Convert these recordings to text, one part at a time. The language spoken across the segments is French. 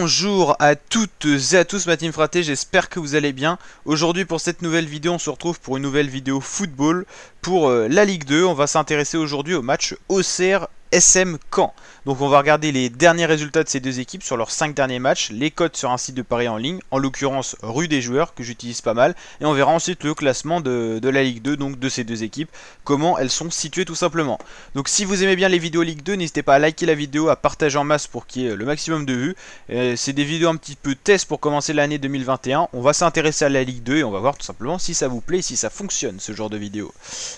Bonjour à toutes et à tous, ma team Fraté, j'espère que vous allez bien. Aujourd'hui pour cette nouvelle vidéo, on se retrouve pour une nouvelle vidéo football pour la Ligue 2. On va s'intéresser aujourd'hui au match Auxerre SM Caen. Donc on va regarder les derniers résultats de ces deux équipes sur leurs 5 derniers matchs, les cotes sur un site de paris en ligne, en l'occurrence Rue des Joueurs que j'utilise pas mal, et on verra ensuite le classement de la Ligue 2, donc de ces deux équipes, comment elles sont situées tout simplement. Donc si vous aimez bien les vidéos Ligue 2, n'hésitez pas à liker la vidéo, à partager en masse pour qu'il y ait le maximum de vues. C'est des vidéos un petit peu test pour commencer l'année 2021, on va s'intéresser à la Ligue 2 et on va voir tout simplement si ça vous plaît et si ça fonctionne ce genre de vidéo.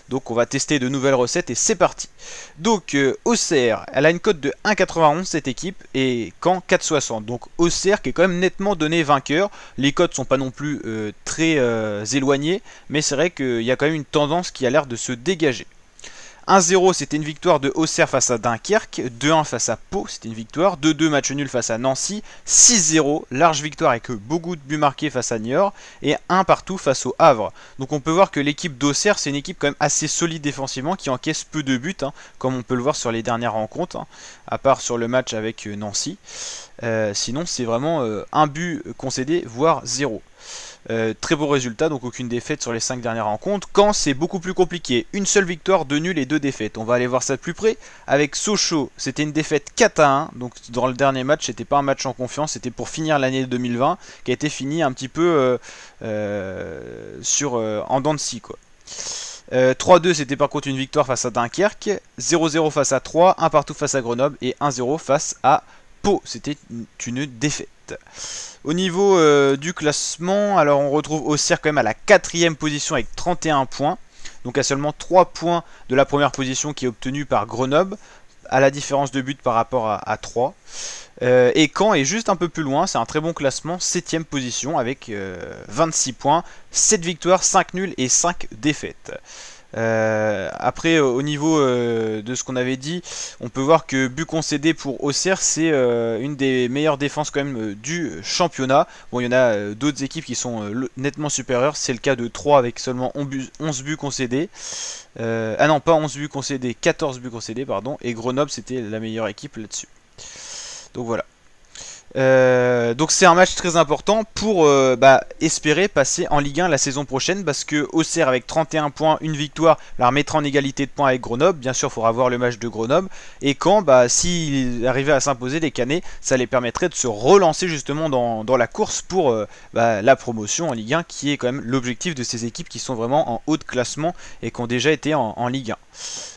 Donc on va tester de nouvelles recettes et c'est parti. Donc Auxerre, elle a une cote de 1,91 cette équipe et Caen 4,60. Donc Auxerre qui est quand même nettement donné vainqueur. Les cotes sont pas non plus très éloignées, mais c'est vrai qu'il y a quand même une tendance qui a l'air de se dégager. 1-0 c'était une victoire de Auxerre face à Dunkerque, 2-1 face à Pau c'était une victoire, 2-2 match nul face à Nancy, 6-0 large victoire avec beaucoup de buts marqués face à Niort et 1 partout face au Havre. Donc on peut voir que l'équipe d'Auxerre c'est une équipe quand même assez solide défensivement qui encaisse peu de buts, comme on peut le voir sur les dernières rencontres, à part sur le match avec Nancy. Sinon c'est vraiment un but concédé voire 0. Très beau résultat, donc aucune défaite sur les 5 dernières rencontres. Caen c'est beaucoup plus compliqué, une seule victoire, 2 nuls et 2 défaites. On va aller voir ça de plus près. Avec Sochaux, c'était une défaite 4-1, donc dans le dernier match, c'était pas un match en confiance, c'était pour finir l'année 2020, qui a été fini un petit peu en dents de scie, quoi. 3-2 c'était par contre une victoire face à Dunkerque, 0-0 face à Troyes, 1 partout face à Grenoble et 1-0 face à Pau, c'était une défaite. Au niveau du classement, alors on retrouve Auxerre quand même à la 4ème position avec 31 points, donc à seulement 3 points de la première position qui est obtenue par Grenoble, à la différence de but par rapport à 3. Et Caen est juste un peu plus loin, c'est un très bon classement, 7ème position avec 26 points, 7 victoires, 5 nuls et 5 défaites. Après au niveau de ce qu'on avait dit, on peut voir que but concédé pour Auxerre c'est une des meilleures défenses quand même du championnat. Bon, il y en a d'autres équipes qui sont nettement supérieures, c'est le cas de Troyes avec seulement 11 buts concédés. Ah non, pas 11 buts concédés, 14 buts concédés pardon, et Grenoble c'était la meilleure équipe là-dessus. Donc voilà. Donc c'est un match très important pour espérer passer en Ligue 1 la saison prochaine, parce que Auxerre avec 31 points, une victoire, la remettra en égalité de points avec Grenoble. Bien sûr il faudra voir le match de Grenoble, et quand s'ils arrivaient à s'imposer les Canets, ça les permettrait de se relancer justement dans la course pour la promotion en Ligue 1, qui est quand même l'objectif de ces équipes qui sont vraiment en haut de classement et qui ont déjà été en Ligue 1.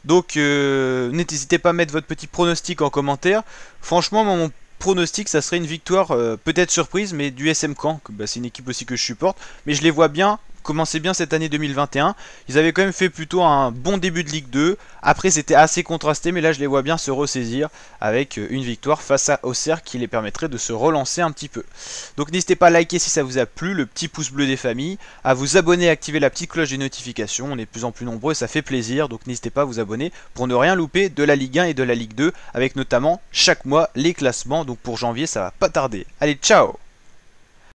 Donc n'hésitez pas à mettre votre petit pronostic en commentaire. Franchement mon pronostic ça serait une victoire peut-être surprise mais du SM Caen, c'est une équipe aussi que je supporte, mais je les vois bien commencer bien cette année 2021. Ils avaient quand même fait plutôt un bon début de Ligue 2, après c'était assez contrasté, mais là je les vois bien se ressaisir avec une victoire face à Auxerre qui les permettrait de se relancer un petit peu. Donc n'hésitez pas à liker si ça vous a plu, le petit pouce bleu des familles, à vous abonner et activer la petite cloche des notifications, on est de plus en plus nombreux et ça fait plaisir, donc n'hésitez pas à vous abonner pour ne rien louper de la Ligue 1 et de la Ligue 2, avec notamment chaque mois les classements, donc pour janvier ça va pas tarder. Allez, ciao!